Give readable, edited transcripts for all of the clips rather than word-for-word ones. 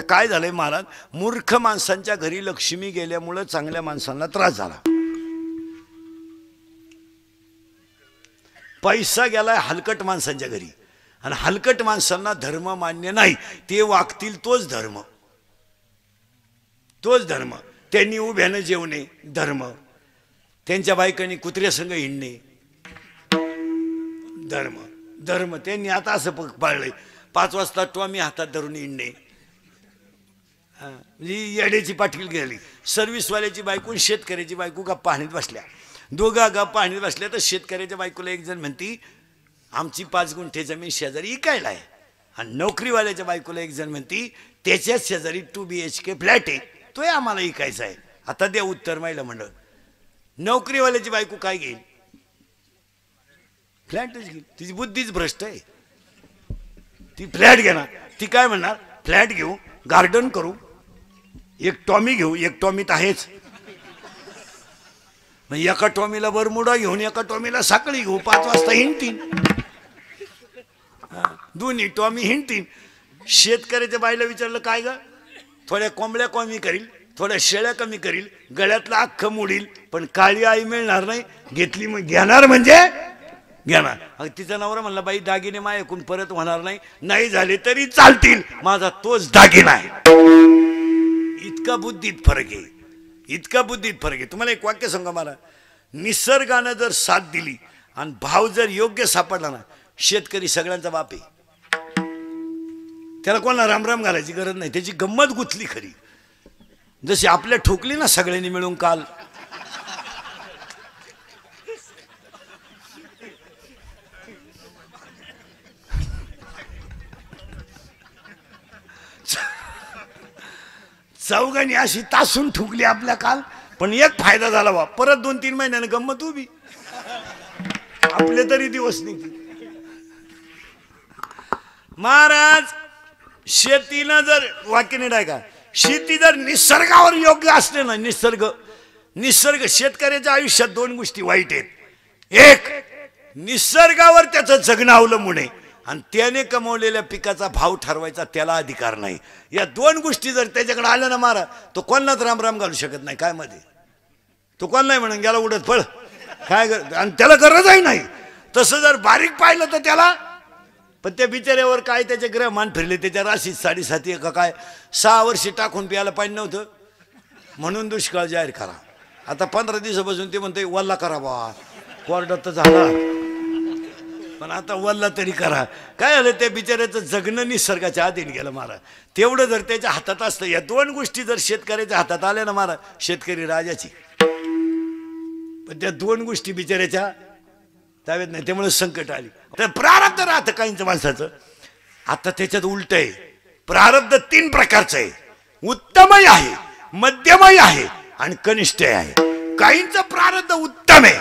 काय झालंय महाराज, मूर्ख माणसांच्या घरी लक्ष्मी गेल्यामुळे चांगल्या माणसांना त्रास झाला. पैसा गेलाय हलकट माणसांच्या घरी, आणि हलकट माणसांना धर्म मान्य नाही. ते वागतील तोच धर्म, तोच धर्म. त्यांनी उभ्यानं जेवणे धर्म, त्यांच्या बायकांनी कुत्र्यासंग हिंडणे धर्म. धर्म त्यांनी आता असं पाळलंय, 5 वाजता टॉमी हातात धरून हिंडणे. म्हणजे येड्याची पाठील गेली. सर्व्हिसवाल्याची बायको शेतकऱ्याची बायको गप्पा हाणीत बसल्या, दोघा गप्पा हाणीत बसल्या. तर शेतकऱ्याच्या बायकोला एक जण म्हणती आमची 5 गुंठे जमीन शेजारी इकायला आहे, आणि नोकरीवाल्याच्या बायकोला एक जण म्हणती त्याच्याच शेजारी 2 BHK फ्लॅट आहे, तोही आम्हाला इकायचा आहे. आता द्या उत्तर महिला मंडळ. नोकरीवाल्याची बायको काय घेईल? फ्लॅटच घेईल. तिची बुद्धीच भ्रष्ट आहे. ती फ्लॅट घेणार. ती काय म्हणणार, फ्लॅट घेऊ, गार्डन करू, एक टॉमी घेऊ. एक टॉमीत आहेच, मग एका टॉमीला बरमुडा घेऊन एका टॉमीला साखळी घेऊ. 5 वाजता हिंडतीन, दोन्ही टॉमी हिंडतीन. शेतकऱ्याच्या बाईला विचारलं काय ग, थोड्या कोंबड्या कमी करील, थोड्या शेळ्या कमी करील, गळ्यातलं अख्खं मोडील, पण काळी आई मिळणार नाही. घेतली मग घेणार म्हणजे घेणार. तिचा नवरा म्हणला बाई दागिने माझ्याकडून परत होणार नाही, नाही झाले तरी चालतील, माझा तोच दागिना आहे. इतका बुद्धीत फरक आहे, इतका बुद्धीत फरक आहे. तुम्हाला एक वाक्य सांगा मला, निसर्गानं जर साथ दिली आणि भाव जर योग्य सापडला ना, शेतकरी सगळ्यांचा बाप आहे. त्याला कोणाला रामराम घालायची गरज नाही. त्याची गंमत गुंतली खरी, जशी आपल्या ठोकली ना सगळ्यांनी मिळून काल. चौघांनी अशी तासून ठुकली आपल्या काल, पण एक फायदा झाला बा, परत 2-3 महिन्यानं गंमत उभी, आपले तरी दिवस निघतील. महाराज शेतीनं जर वाक्य नीट आहे का, शेती जर निसर्गावर योग्य असले ना, निसर्ग शेतकऱ्याच्या आयुष्यात 2 गोष्टी वाईट आहेत. एक, निसर्गावर त्याचं जगणं अवलंबून आहे, आणि त्याने कमवलेल्या पिकाचा भाव ठरवायचा त्याला अधिकार नाही. या 2 गोष्टी जर त्याच्याकडे आल्या ना महाराज, तो कोणालाच रामराम घालू शकत नाही. काय मध्ये तो कोण नाही म्हणून गेला उडत पळ, काय आणि त्याला गरजही नाही. तसं जर बारीक पाहिलं तर त्याला, पण त्या बिचाऱ्यावर काय त्याचे ग्रहमान फिरले, त्याच्या राशीत 7.5 का काय, 6 वर्षे टाकून प्यायला पाणी नव्हतं म्हणून दुष्काळ जाहीर करा. आता 15 दिवसापासून ते म्हणते वल्ला करा बा, कोरडात तर झाला पण आता वल्ला तरी करा. काय झालं, त्या बिचाऱ्याचं जगणं निसर्गाच्या अधीन गेलं महाराज. तेवढं जर त्याच्या हातात असतं, या 2 गोष्टी जर शेतकऱ्याच्या हातात आल्या ना महाराज, शेतकरी राजाची. पण त्या 2 गोष्टी बिचाऱ्याच्या ताब्यात नाही, त्यामुळे संकट आली. तर प्रारब्ध राहतं काहींचं माणसाचं. आता त्याच्यात उलट आहे, प्रारब्ध 3 प्रकारचं आहे, उत्तमही आहे, मध्यमही आहे आणि कनिष्ठ आहे. काहींचं प्रारब्ध उत्तम आहे,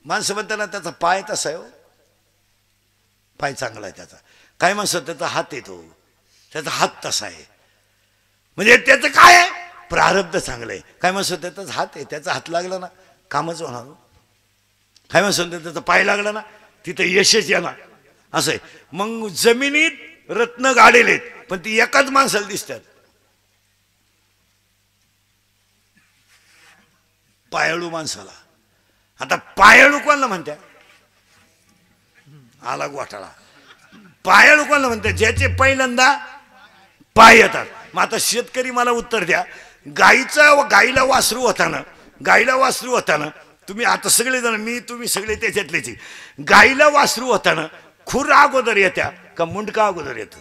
माणसं म्हणताना त्याचा पाय तसा आहे, पाय चांगला आहे त्याचा. काय माणसं त्याचा हात येतो, त्याचा हात तसा आहे, म्हणजे त्याचं काय आहे, प्रारब्ध चांगलं आहे. काय माणसं त्याचाच हात आहे, त्याचा हात लागला ना कामच होणार. काय माणसं त्याचा पाय लागला ना तिथं यशच येणार, असं आहे. मग जमिनीत रत्न गाडेलेत, पण ती एकाच माणसाला दिसतात, पायाळू माणसाला. आता पायाळू कोणाला म्हणतात, आला घोटाळा. पायाळू कोणाला म्हणतात, ज्याचे पहिल्यांदा पाय येतात. मग आता शेतकरी मला उत्तर द्या, गाईला वासरू होताना तुम्ही आता सगळेजण, मी तुम्ही सगळे त्याच्यातलेच, गाईला वासरू होताना खुर अगोदर येत्या का मुंडका अगोदर येतं?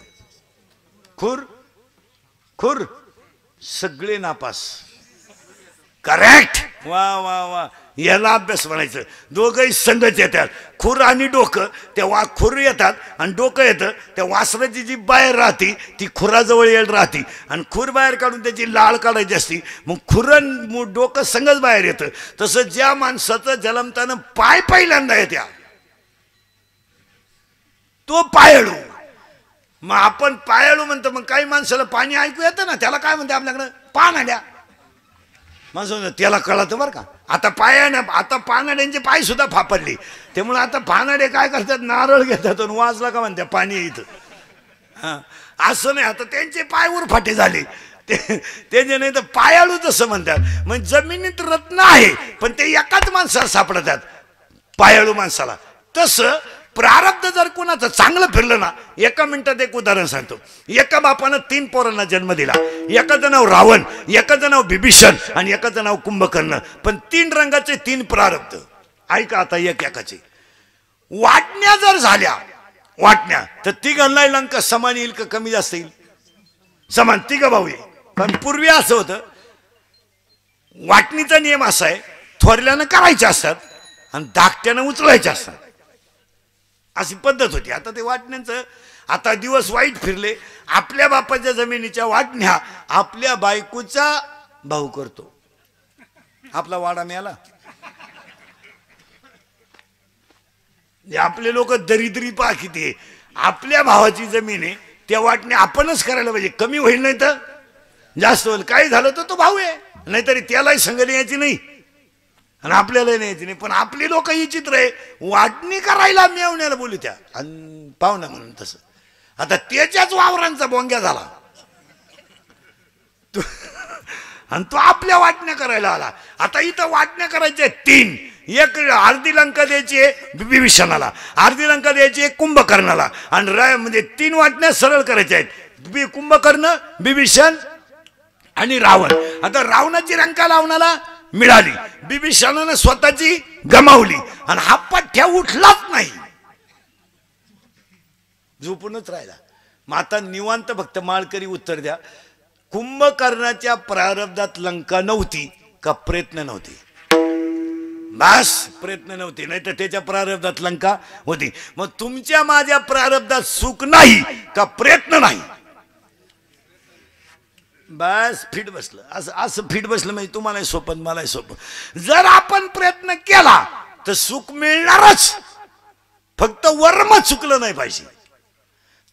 खुर सगळे नापास. करेक्ट, वा वा वा, याला अभ्यास म्हणायचं. दोघंही संघच येतात, खुर आणि डोकं. त्या खुर येतात आणि डोकं येतं, त्या वासराची जी बाहेर राहते ती खुराजवळ येईल राहते, आणि खुर बाहेर काढून त्याची लाळ काढायची असती, मग खुर डोकं संघच बाहेर येतं. तसं ज्या माणसाचं जन्मतानं पाय पहिल्यांदा येत्या तो पायाळू. मग आपण पायाळू म्हणतो, मग काही माणसाला पाणी ऐकू येतं ना, त्याला काय म्हणते आपल्याकडं, पान आल्या. माणसं त्याला कळतं बरं का. आता पायानं आता पानाड्यांचे पाय सुद्धा फापडले, त्यामुळे आता पानाडे काय करतात, नारळ घेतात आणि वाजला का म्हणतात पाणी इथं. हां, असं नाही, आता त्यांचे पाय उरफाटे झाले त्याचे, नाही तर पायाळू तसं म्हणतात. म्हणजे जमिनीत रत्न आहे पण ते एकाच माणसाला सापडतात, पायाळू माणसाला. तसं प्रारब्ध जर कोणाचं चांगलं फिरलं ना, एका मिनिटात एक उदाहरण सांगतो. एका बापानं 3 पोरांना जन्म दिला. एकाचं नाव रावण, एकाचं नाव बिभीषण आणि एकाचं नाव कुंभकर्ण. पण 3 रंगाचे 3 प्रारब्ध. ऐका आता एक एकाचे. वाटण्या जर झाल्या, वाटण्या, तर तिघांना लंका समान येईल का कमी जास्त येईल? समान, तिघ भाऊ येईल. पण पूर्वी असं होतं, वाटणीचा नियम असा आहे, थोरल्यानं करायचे असतात आणि धाकट्यानं उचलायचे असतात, अशी पद्धत होती. आता ते वाटण्यांचं आता दिवस वाईट फिरले. आपल्या बापाच्या जमिनीच्या वाटण्या आपल्या बायकोचा भाऊ करतो. आपला वाडा मिळाला. आपले लोक दरिद्री पहा किती. आपल्या भावाची जमीन आहे, त्या वाटण्या आपणच करायला पाहिजे. कमी होईल नाही तर जास्त होईल. काही झालं तर तो भाऊ आहे, नाहीतरी त्यालाही संगती यायची नाही आणि आपल्याला न्यायची नाही. पण आपली लोक ही चित्र आहे, वाटणी करायला मेवण्याला बोलू त्या आणि पाहुणा म्हणून तसं. आता त्याच्याच वावरांचा बोंग्या झाला आणि तो आपल्या वाटण्या करायला आला. आता इथं वाटण्या करायच्या 3. एक अर्धी लंका द्यायची आहे बिभीषणाला, अर्धी लंका द्यायची आहे कुंभकर्णाला, आणि म्हणजे 3 वाटण्या सरळ करायच्या आहेत, कुंभकर्ण, बिभीषण आणि रावण. आता रावणाची लंका रावणाला मिळाली, बिभीषणानं स्वतःची गमावली आणि हा पठ्ठ्या उठलाच नाही, झोपूनच राहिला. मग आता निवांत फक्त माळकरी उत्तर द्या, कुंभकर्णाच्या प्रारब्धात लंका नव्हती का प्रयत्न नव्हती? बस, प्रयत्न नव्हते, नाही तर त्याच्या प्रारब्धात लंका होती. मग तुमच्या माझ्या प्रारब्धात सुख नाही का प्रयत्न नाही? बस, फिट बसलं. असं असं फिट बसलं म्हणजे तुम्हालाही सोपं मलाही सोपं. जर आपण प्रयत्न केला तर सुख मिळणारच, फक्त वर्म चुकलं नाही पाहिजे.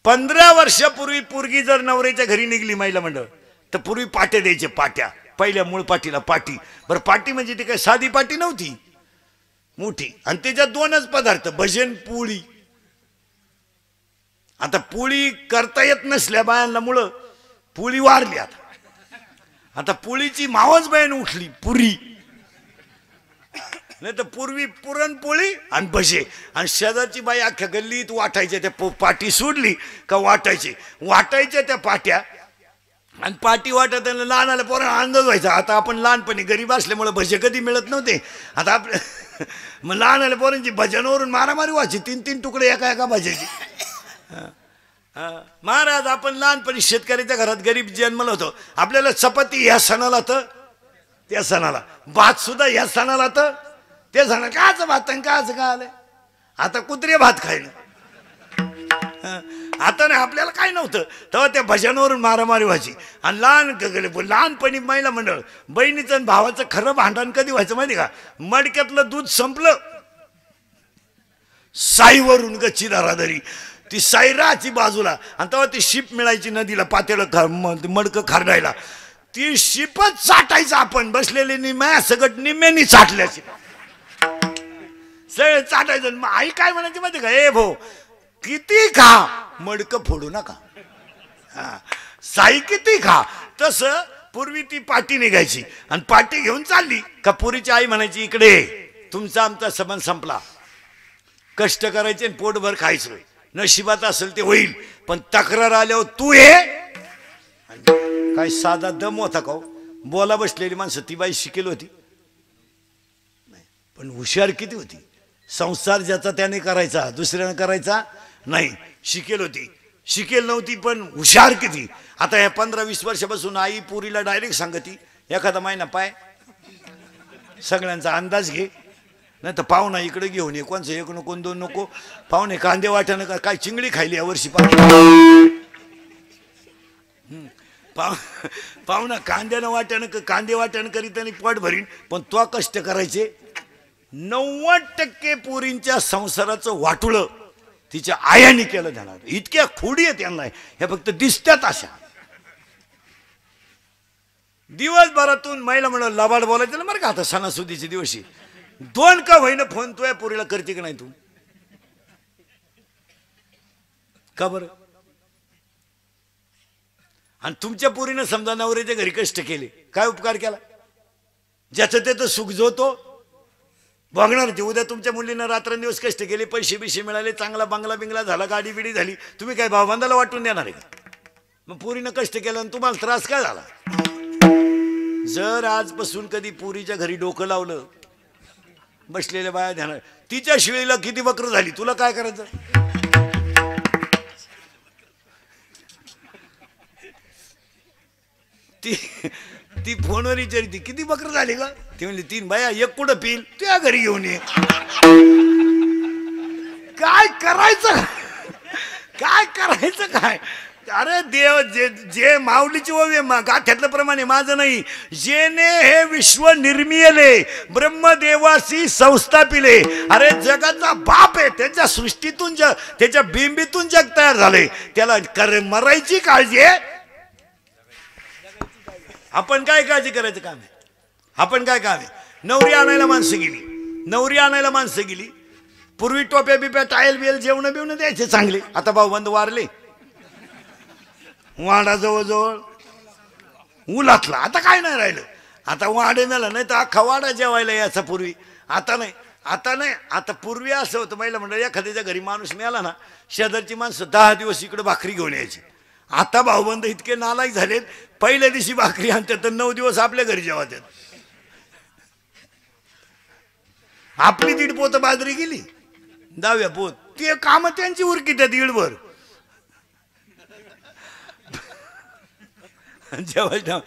15 वर्षापूर्वी पोरगी जर नवऱ्याच्या घरी निघली महिला मंडळ, तर पूर्वी पाट्या द्यायचे, पाट्या. पहिल्या मूळ पाटीला पाटी. बरं, पाटी म्हणजे ती काय साधी पाटी नव्हती, मोठी, आणि त्याच्यात 2च पदार्थ, भजन पोळी. आता पोळी करता येत नसल्या बायांना मुळे पोळी वारली. आता पोळीची मावच बहीण उठली, पुरी. नाही तर पूर्वी पुरणपोळी आणि भजे, आणि शेजारची बाई अख्ख्या गल्लीत वाटायच्या. त्या पाटी सोडली का वाटायच्या त्या पाट्या, आणि पाटी वाटत लहान आल्या पोरांना आनंद व्हायचा. आता आपण लहानपणी गरीब असल्यामुळे भजे कधी मिळत नव्हते. आता आपल्या मग लहान आल्या पोरांची भजनावरून मारामारी व्हायची, 3-3 तुकडे एका एका भज्याची. महाराज, आपण लहानपणी शेतकऱ्याच्या घरात गरीब जन्मलो होतो. आपल्याला चपाती ह्या सणाला तर त्या सणाला, भात सुद्धा ह्या सणाला तर त्या सणाला. काच भात काच का आलंय, आता कुत्रे भात खायला. आता नाही, आपल्याला काय नव्हतं तेव्हा त्या भजनावरून मारामारी व्हायची. आणि लहानपणी महिला मंडळ, बहिणीचं आणि भावाचं खरं भांडण कधी व्हायचं माहिती का? मडक्यातलं दूध संपलं, साईवरून गच्ची दारादारी, ती साई राहायची बाजूला, आणि तेव्हा ती शिप मिळायची नदीला, पातेलं मडकं खारडायला. ती शिपच चाटायचं आपण, बसलेले निम्या सगट निम्यानी चाटल्याची सगळं चाटायचं. मग आई काय म्हणायची माहिती का? ए भाऊ, किती खा, मडकं फोडू नका. साई किती खा. तसं पूर्वी ती पाटी निघायची, आणि पाटी घेऊन चालली का पुरीची आई म्हणायची, इकडे तुमचा आमचा संबंध संपला. कष्ट करायचे आणि पोटभर खायचं, नशिबात असेल ते होईल, पण तक्रार आल्यावर तू ये. काय साधा दम होता का? बोला बसलेली माणसं. ती बाई शिकेल होती नाही, पण हुशार किती होती. संसार ज्याचा त्याने करायचा, दुसऱ्याने करायचा नाही. शिकेल होती, शिकेल नव्हती, पण हुशार किती. आता या 15-20 वर्षापासून आई पुरीला डायरेक्ट सांगती, एखादा महिना पाय, सगळ्यांचा अंदाज घे, नाही तर पाहुणा इकडे घेऊन ये. कोणचं एक नको 2 नको. पाहुणे कांदे वाट्यानं काय चिंगडी खायली या वर्षी. पाहुणा कांद्यानं वाट्यानं कांदे वाट्यानं करीत आणि पोट भरीन, पण तो कष्ट करायचे. 90% पोरींच्या संसाराचं वाटुळं तिच्या आयाने केलं जाणार. इतक्या खोडी आहेत त्यांना, हे फक्त दिसतात अशा. दिवसभरातून महिला म्हणलं लबाड बोलायचं ना बरं का, आता सणासुदीच्या दिवशी 2 का होईना फोन तुझ्या पोरीला करते का नाही तू? का बरं? आणि तुमच्या पोरीनं समजा नवऱ्याच्या घरी कष्ट केले, काय उपकार केला? ज्याचं त्याचं सुख जो तो बघणार ते. उद्या तुमच्या मुलीनं रात्रंदिवस कष्ट केले, पैसे बिशे मिळाले, चांगला बंगला बिंगला झाला, गाडी बिडी झाली, तुम्ही काय भावबंदाला वाटून देणार आहे का? मग पोरीनं कष्ट केलं आणि तुम्हाला त्रास काय झाला? जर आजपासून कधी पोरीच्या घरी डोकं लावलं, बसलेल्या बाया ध्यानात, तिच्या शिळीला किती वक्र झाली, तुला काय करायचं? ती फोनवर विचारती किती बकर झाली का? ती म्हणली 3 बाया, एक कुठं पिल तुझ्या घरी घेऊन ये. काय करायचं? काय करायचं काय? अरे देव, जे माऊलीची ओवी गाठ्यातलं प्रमाणे माझं नाही. जेने हे विश्व निर्मिले ब्रह्मदेवासी संस्थापिले. अरे जगाचा बाप आहे, त्याच्या सृष्टीतून जग, त्याच्या बिंबीतून जग तयार झालंय. त्याला मरायची काळजी आहे. आपण काय काळजी करायचं काम आहे? आपण काय काम आहे? नवरी आणायला माणसं गेली, नवरी आणायला माणसं गेली. पूर्वी टोप्या बिप्या टायल बियल जेवण बिवणं द्यायचे चांगले. आता भाऊबंद वारले, वाडा जवळजवळ उलातला, आता काय नाही राहिलं. आता वाडे मेला, नाही तर अख्खा वाडा जेवायला याचा. पूर्वी आता नाही, आता नाही. आता पूर्वी असं होतं, महिला मंडळ एखाद्याच्या घरी माणूस मिळाला ना, शेजारची माणसं 10 दिवस इकडे भाकरी घेऊन यायची. आता भाऊबंद इतके नालायक झालेत, पहिल्या दिवशी भाकरी आणतात तर 9 दिवस आपल्या घरी जेवतात. आपली 1.5 पोत बाजरी गेली, 10व्या पोत ते काम त्यांची उरकी त्या 1.5 जेवायला.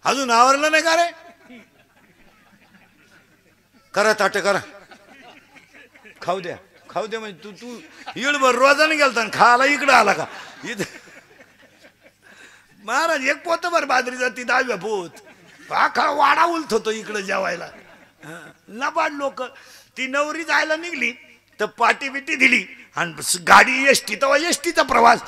अजून आवरलं नाही का रे? करा ताट करा, खाऊ द्या, खाऊ द्या. म्हणजे तू 1.5 रोजाने गेलता खायला इकडं आला का? इथं महाराज 1 पोतभर बाजरी जाती, 10व्या पोत आखा वाडा उलत होतो इकडं जेवायला. लबाड लोक. ती नवरी जायला निघली तर पाटी बिटी दिली आणि गाडी एसटी, तेव्हा एसटीचा प्रवास,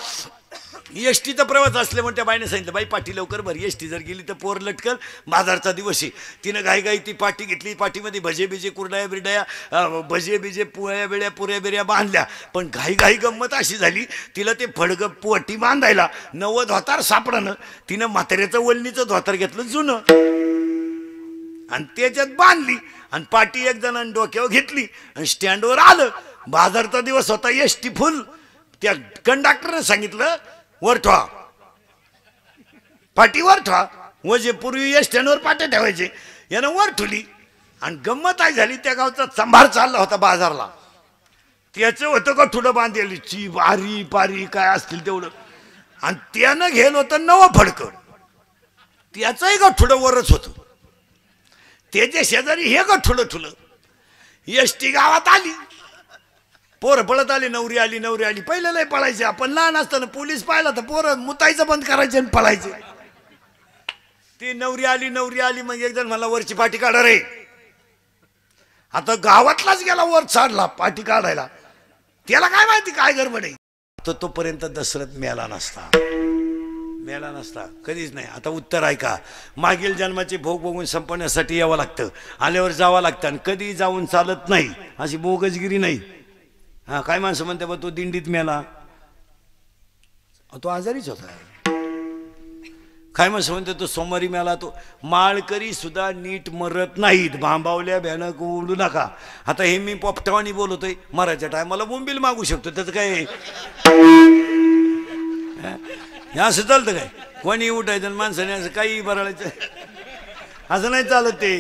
एसटीचा प्रवास असल्यामुळे त्या बाईने सांगितलं, बाई पाठी लवकर भर, एसटी जर गेली तर पोर लटकल, बाजारचा दिवस आहे. तिनं घाई ती पाठी घेतली. पाठीमध्ये भजे बिजे, कुरड्या बिरड्या, भजे बिजे, पोळ्या बिळ्या, पुऱ्या बिऱ्या बांधल्या. पण घाई गंमत अशी झाली, तिला ते फडग पोटी बांधायला नवं धोतार सापडणं. तिनं म्हाताऱ्याचं वल्लीचं धोतार घेतलं जुनं आणि त्याच्यात बांधली आणि पाठी 1 जणांनी डोक्यावर घेतली आणि स्टँडवर आलं. बाजारचा दिवस होता, एसटी फुल. त्या कंडक्टरने सांगितलं वर ठेवा, पाठी वर ठेवा. वजे पूर्वी या स्टँडवर पाट्या ठेवायचे, यानं वर ठेवली. आणि गंमत आई झाली, त्या गावचा संभार चालला होता बाजारला, त्याचं होतं का ठुडं बांधलेली, ची बारी पारी काय असतील तेवढं. आणि त्यानं घेलं होतं 9 फडकं, त्याचंही का ठुडं वरच होतं. त्याच्या शेजारी हे का ठुलं. एसटी गावात आली, पोरं पळत आली, नवरी आली. पहिलं नाही पळायचे. आपण लहान असताना पोलीस पाहिला तर पोरं मुतायचं बंद करायचे आणि पळायचे. ती नवरी आली. मग एक जण मला वरची पाठी काढा रे. आता गावातलाच गेला वर चढला पाठी काढायला. त्याला काय माहिती काय गडबड आहे. तर तोपर्यंत दशरथ मेला नसता कधीच नाही. आता उत्तर ऐका, मागील जन्माचे भोग बघून संपवण्यासाठी यावं लागतं, आल्यावर जावं लागतं. आणि कधी जाऊन चालत नाही, अशी बोगसगिरी नाही. हा काय माणसं म्हणते बा तो दिंडीत मेला, तो आजारीच होता. काय माणसं म्हणते तो सोमवारी मेला. तो माळकरी सुद्धा नीट मरत नाहीत. भांबावल्या भ्यानक उडू नका. आता हे मी पोपटावानी बोलतोय, मरायच्या टायमाला बोंबील मागू शकतो, त्याचं काय असं चालतं काय? कोणी उठायचं माणसाने असं काही बरळायचं, असं नाही चालत ते.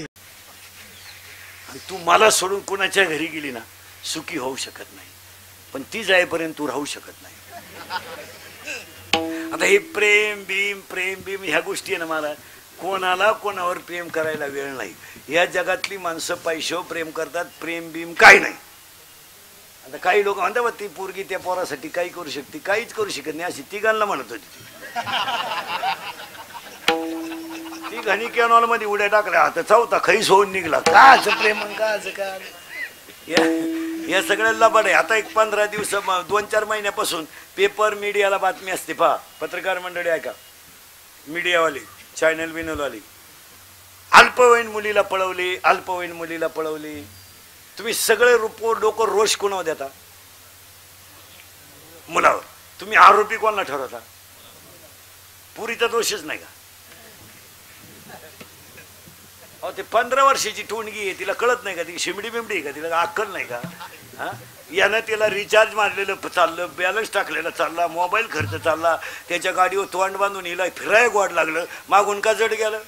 आणि तू मला सोडून कोणाच्या घरी गेली ना, सुखी होऊ शकत नाही. पण ती जाईपर्यंत तू राहू शकत नाही. आता हे प्रेम भीम ह्या गोष्टी आहे ना, मला कोणाला कोणावर प्रेम करायला वेळ नाही. या जगातली माणसं पैशावर प्रेम करतात, प्रेम भीम काही नाही. आता काही लोक म्हणतात ती पोरगी त्या पोरासाठी काही करू शकते, काहीच करू शकत नाही, अशी तिघांना म्हणत होती. ती घणी कॅनॉल मध्ये उड्या टाकल्या, आता 4था खैस होऊन निघला. काच प्रेम काच काय या सगळ्याला लबाड आहे. आता एक 15 दिवस 2-4 महिन्यापासून पेपर मीडियाला बातमी असते. पहा पत्रकार मंडळी ऐका, मीडियावाली चॅनल बिनलवाली अल्पवयीन मुलीला पळवली, अल्पवयीन मुलीला पळवली. तुम्ही सगळे डोकं रोष कोणावर देता? मुलावर. तुम्ही आरोपी कोणाला ठरवता? पुरीचा दोषच नाही का? अहो ते 15 वर्षाची टोणगी आहे, तिला कळत नाही का? ती शिमडी बिमडी आहे का? तिला अक्कल नाही का? हा, यानं तिला रिचार्ज मारलेलं चाललं, बॅलन्स टाकलेला चालला, मोबाईल खर्च चालला, त्याच्या गाडीवर तोंड बांधून हिला फिराय गोड लागलं, मागून का जड गेलं?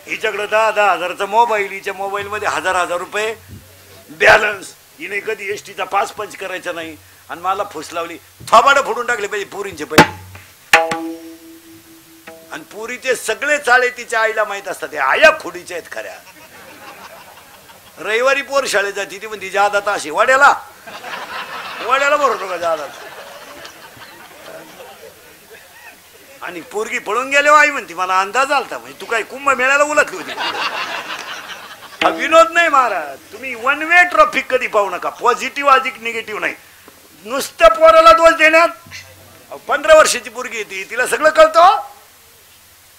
हिच्याकडे 10,000 हजाराचा मोबाईल, हिच्या मोबाईल मध्ये हजार रुपये बॅलन्स. हिने कधी एसटीचा पास पंच करायचा नाही आणि मला फुस लावली. थोबाडं फोडून टाकले पाहिजे पुरींचे पहिले. आणि पुरीचे सगळे चाळे तिच्या आईला माहित असतात. आया खुडीचे आहेत खऱ्या. रविवारी पोर शाळेत जाती ती म्हणती जादा ताशी वाड्याला भरतो का जादा. आणि पोरगी पळून गेले आई म्हणती मला अंदाज आलता. म्हणजे तू काय कुंभमेळ्याला उलटली होती? हा विनोद नाही महाराज. तुम्ही वन वे ट्रॉफिक कधी पाहू नका. पॉझिटिव्ह अधिक निगेटिव्ह नाही. नुसतं पोराला दोष देण्यात. 15 वर्षाची पोरगी येते, तिला सगळं कळतं.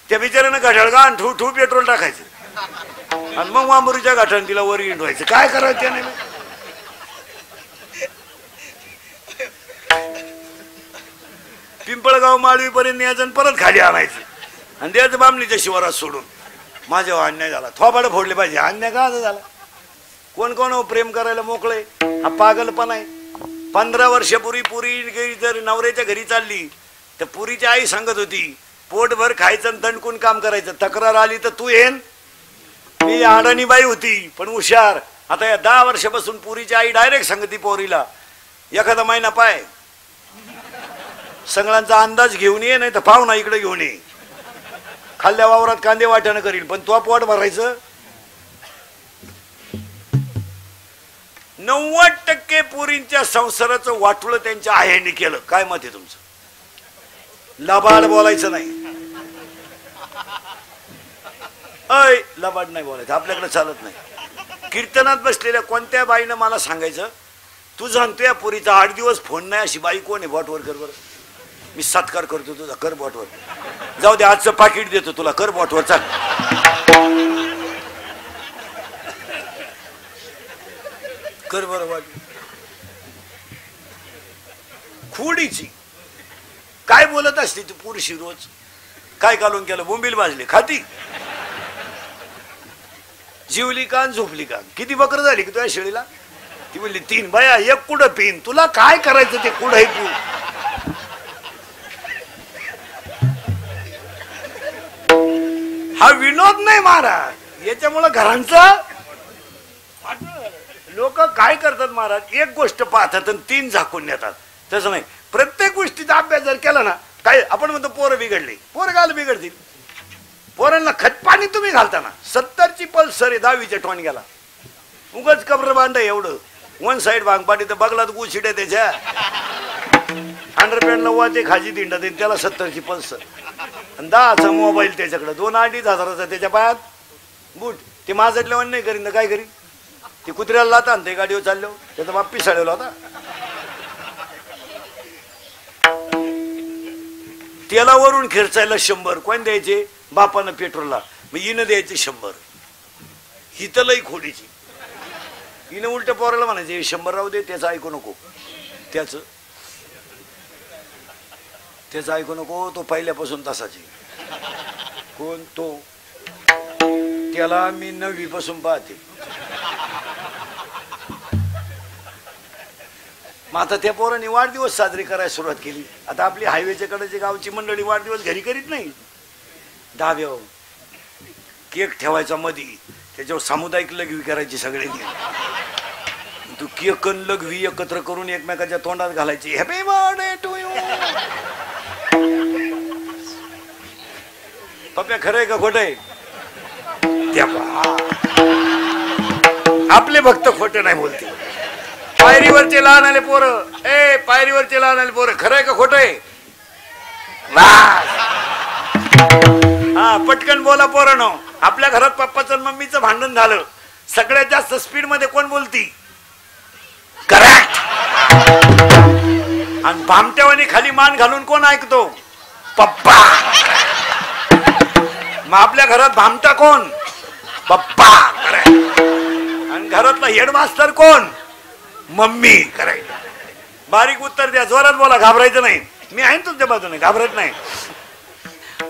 त्या बिचाऱ्यानं घड्याळ गाण ठू पेट्रोल टाकायचं आणि मग वांबरूच्या गाठाने तिला वर इंडवायचं. काय करायचं त्याने? पिंपळगाव माळवीपर्यंत यायचं आणि परत खाली आणायचं आणि द्यायचं बामणीच्या शिवारात सोडून. माझ्यावर अन्याय झाला. थोबाडं फोडले पाहिजे. अन्याय का झाला? कोण कोण प्रेम करायला मोकळे? हा पागलपणा आहे. 15 वर्षापूर्वी पुरी जर नवऱ्याच्या घरी चालली तर पुरीची आई सांगत होती पोटभर खायचं आणि दणकून काम करायचं. तक्रार आली तर तू येन. मी अडाणी बाई होती पण हुशार. आता या 10 वर्षापासून पुरीची आई डायरेक्ट सांगती पोरीला एखादा महिना पाय सगळ्यांचा अंदाज घेऊन ये, नाही तर पाहुणा इकडे घेऊन ये. खाल्ल्या वावरात कांदे वाट्यानं करील पण तो पोट भरायचं. 90% पुरींच्या संसाराचं वाटुळं त्यांच्या आईने केलं. काय मत आहे तुमचं? लबाड बोलायचं नाही. लबाड नाही बोलायचं. आपल्याकडे चालत नाही. कीर्तनात बसलेल्या कोणत्या बाईनं मला सांगायचं तू जाणतो या पुरीचा 8 दिवस फोन नाही अशी बाई कोण आहे? बॉटवर कर बरं. मी सत्कार करतो तुझा. कर बॉटवर. जाऊ दे आजचं पाकिट देतो तुला. कर बॉटवर. चाल कर बरं. वाट खोडीची काय बोलत असते तू पुरुषी रोज? काय कालून केलं? बोंबील भाजली खाती? जीवली का झोपली का? किती बकर झाली की तुझ्या शेळीला? ती म्हणली 3. बाया 1 कुठं पिन? तुला काय करायचं ते कुठं आहे तू? हा विनोद नाही महाराज. याच्यामुळं घरांचं लोक काय करतात महाराज? एक गोष्ट पाहतात आणि 3 झाकून नेतात. तसं नाही. प्रत्येक गोष्टीचा अभ्यास जर केला ना काय आपण म्हणतो पोरं बिघडली. पोरं गाल बिघडतील. पोरांना खतपाणी तुम्ही घालताना 70ची पल्सर आहे 10वीच्या टोन गेला. उगाच कबर बांध एवढं. 1 साइड भांगपाटी तर बगलात गुशिड आहे त्याच्या. अंडरपॅन्टला वाचे खाजी दिंडा देईन त्याला 70ची पल्सर आणि 10चा मोबाईल त्याच्याकडे. 2-2.5 हजाराचा त्याच्या पायात बूट. ते माझ्यातल्या नाही करीन काय करीन? ते कुत्र्याला लाता आणि ते गाडीवर चाललो. त्याचा बाप पिसाळलेला होता. त्याला वरून खिरचायला 100. कोण द्यायचे? बापानं पेट्रोलला. मग हिनं द्यायचे 100. ही तर लई खोडीची. हिनं उलट पोराला म्हणायचे 100 राहू दे त्याचं ऐकू नको. त्याचं ऐकू नको. तो पहिल्यापासून तसाच आहे. कोण तो? त्याला मी 9वी पासून पाहते. मग आता त्या पोरांनी वाढदिवस साजरी करायला सुरुवात केली. आता आपली हायवेच्या कडेची गावची मंडळी वाढदिवस घरी करीत नाही. दहाव्यावर केक ठेवायचा मधी. त्याच्यावर सामुदायिक लघवी करायची सगळ्यांनी. तू केक आणि लघवी एकत्र करून एकमेकाच्या तोंडात घालायची. Happy birthday to you. पप्या खरंय का खोटंय? आपले भक्त खोटे नाही बोलते. पायरीवरचे लहान आले पोरं. पायरीवरचे लहान आले पोरं. खरंय का खोटंय? हा पटकन बोला पोरांनो. आपल्या घरात पप्पाचं आणि मम्मीचं भांडण झालं. सगळ्यात जास्त स्पीड मध्ये कोण बोलती? करेक्ट. आणि भामट्यावानी खाली मान घालून कोण ऐकतो? पप्पा. मग आपल्या घरात भामटा कोण? पप्पा. आणि घरातला हेडमास्टर कोण? मम्मी. करायचं. बारीक उत्तर द्या, जोरात बोला, घाबरायचं नाही. मी आहे तुमच्या बाजूने, घाबरत नाही.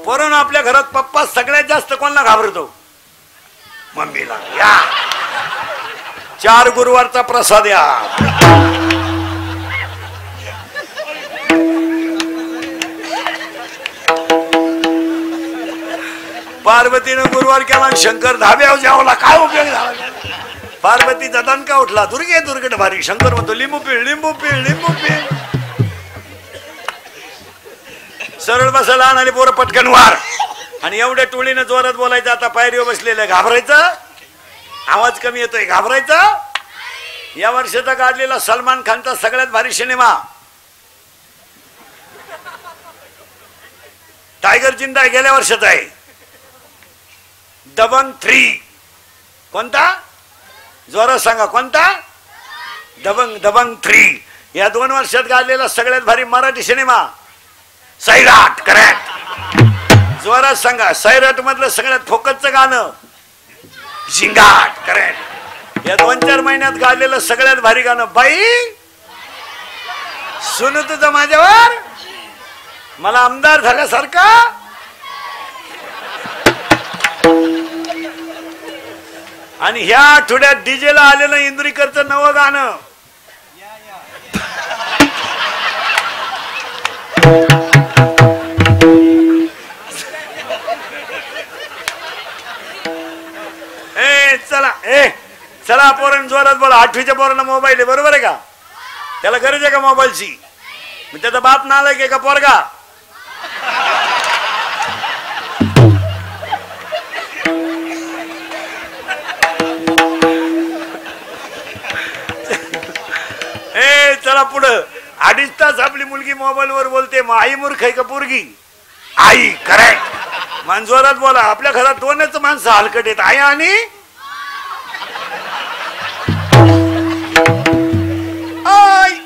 पोरांनो, आपल्या घरात पप्पा सगळ्यात जास्त कोणाला घाबरतो? मम्मीला. या 4 गुरुवारचा प्रसाद या. पार्वतीनं गुरुवार केला, शंकर धाब्यावर जेवला. काय उपयोग झाला? पार्वतीचा दणका उठला, दुर्गे दुर्गट भारी. शंकर म्हणतो, लिंबू पिळ, लिंबू पिळ, लिंबू पिळ. सरळ बसायला आणि पोरं पटकन वार. आणि एवढ्या टोळीनं जोरात बोलायचं. आता पायरीवर बसलेलं, घाबरायचं? आवाज कमी येतोय, घाबरायचं? या वर्षाचा काढलेला सलमान खानचा सगळ्यात भारी सिनेमा टायगर जिंदा आहे, गेल्या वर्षाचा आहे. दबंग 3. कोणता? जोरात सांगा, कोणता? दबंग 3. या 2 वर्षात गाजलेला सगळ्यात भारी मराठी सिनेमा सैराट. करेक्ट. जोरात सांगा, सैराट मधलं सगळ्यात फोकसचं गाणं झिंगाट. करेक्ट. या 2-4 महिन्यात गाजलेलं सगळ्यात भारी गाणं बाई सुन तुझं माझ्यावर, मला आमदार झाल्यासारखा. आणि ह्या आठवड्यात डीजेला आलेलं इंद्रिकरचं नवं गाणं चला पोरांनी जोरात बोला. 8वीच्या पोरांना मोबाईल आहे, बरोबर आहे का? त्याला गरज आहे का मोबाईलची? त्याचा बाप नालायक आहे का पोरगा? चला पुढं. 2.5 तास आपली मुलगी मोबाईल वर बोलते. मग आई मूर्ख आहे का पोरगी? आई. करेक्ट. मान जोरात बोला. आपल्या घरात 2च माणसं हलकट आहेत, आई आणि आई.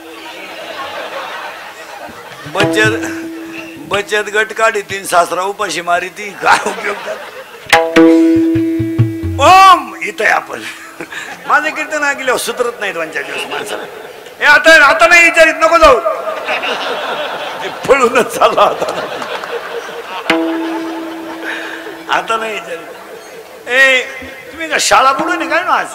बचत गट काढी 3 सासरा उपाशी मारी ती. काय उपयोग? ओम इथं आपण माझे कीर्तन ऐकल्यावर सुधरत नाही 2-4 दिवस माणसाला. हे आता नाही विचारित, नको जाऊ. पळूनच चालला आता नाही विचारित. तुम्ही का शाळा बुडून आहे काय ना आज?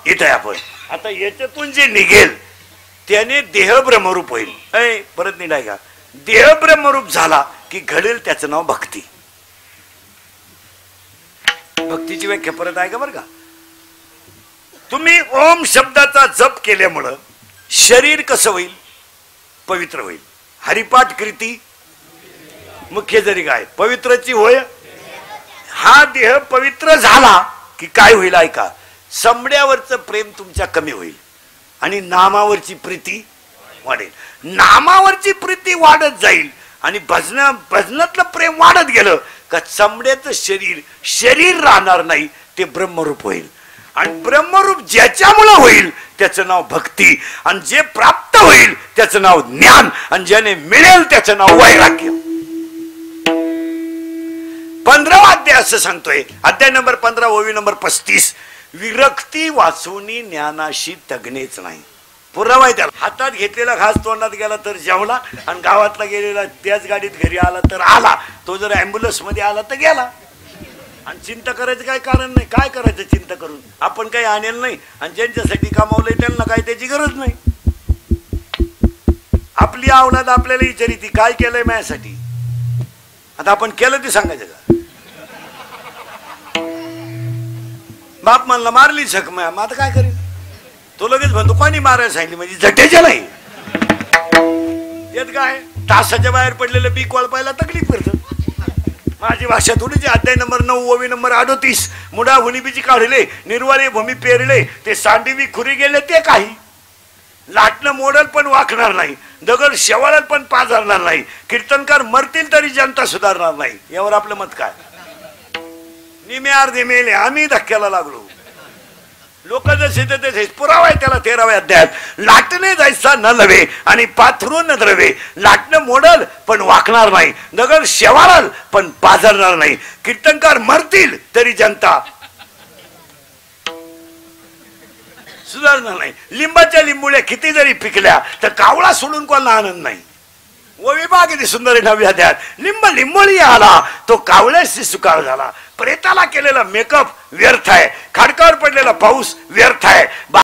इथे आपण आता याच्यातून जे निघेल त्याने देह ब्रह्मरूप होईल. परत निघाय का? देह ब्रह्मरूप झाला की घडेल त्याचं नाव भक्ती. भक्तीची व्याख्या परत आहे का बरं का? तुम्ही ओम शब्दाचा जप केल्यामुळं शरीर कसं होईल? पवित्र होईल. हरिपाठ कृती मुख्य जरी काय पवित्रची होय. हा देह पवित्र झाला की काय होईल ऐका? समड्यावरचं प्रेम तुमच्या कमी होईल आणि नामावरची प्रीती वाढेल. नामावरची प्रीती वाढत जाईल आणि भजनातलं प्रेम वाढत गेलं का चमड्याचं शरीर राहणार नाही, ते ब्रह्मरूप होईल. आणि ब्रह्मरूप ज्याच्यामुळे होईल त्याचं नाव भक्ती, आणि जे प्राप्त होईल त्याचं नाव ज्ञान, आणि ज्याने मिळेल त्याचं नाव वैराग्य. 15वा अध्याय असं सांगतोय. अध्याय नंबर 15 ओवी नंबर 35. विरक्ती वाचूनी ज्ञानाशी तगणेच नाही. पुरावा त्याला. हातात घेतलेला घास तोंडात गेला तर जेवला, आणि गावातला गेलेला त्याच गाडीत घरी आला तर आला. तो जर ऍम्ब्युलन्स मध्ये आला तर गेला. आणि चिंता करायचं काय कारण नाही. काय करायचं चिंता करून? आपण काही आणेल नाही, आणि ज्यांच्यासाठी कमावलंय त्यांना काय त्याची गरज नाही. आपली औलाद आपल्याला विचारी ती काय केलंय माझ्यासाठी. आता आपण केलं ते सांगायचं का? बाप म्हणला मारली झक मग आता काय करेल? तो लगेच म्हणतो कोणी मारायला सांगितली म्हणजे झटेच्या नाही. यात काय? तासाच्या बाहेर पडलेलं बी कोळपायला तकलीफ करतं. माझी भाषा थोडीची. अध्याय नंबर 9 ओवी नंबर 38. मुडा हुनीबीची काढले, निर्वाळे भूमी पेरले, ते सांडवी खुरी गेले ते काही. लाटणं मोडल पण वाकणार नाही, दगड शेवाळल पण पाझरणार नाही, कीर्तनकार मरतील तरी जनता सुधारणार नाही. यावर आपलं मत काय? निमे अर्धे मेले आम्ही धक्क्याला लागलो. लोक जसे तसे पुरावा आहे त्याला 13व्या अध्यायात. लाटणे जायचा न लवे आणि पाथरून न द्रवे. लाटणं मोडल पण वाकणार नाही, दगड शेवाळल पण पाझरणार नाही. कीर्तनकार मरतील तरी जनता सुधारणार नाही. लिंबाच्या लिंबुळ्या किती जरी पिकल्या तर कावळा सोडून कोणाला आनंद नाही. व विभाग किती सुंदर आहे 9व्या अध्यायात. लिंब लिंबोळी आला तो कावळ्याशी सुकाळ झाला. प्रेताला केलेला मेकअप व्यर्थ आहे. खाडकावर पडलेला पाऊस व्यर्थ आहे.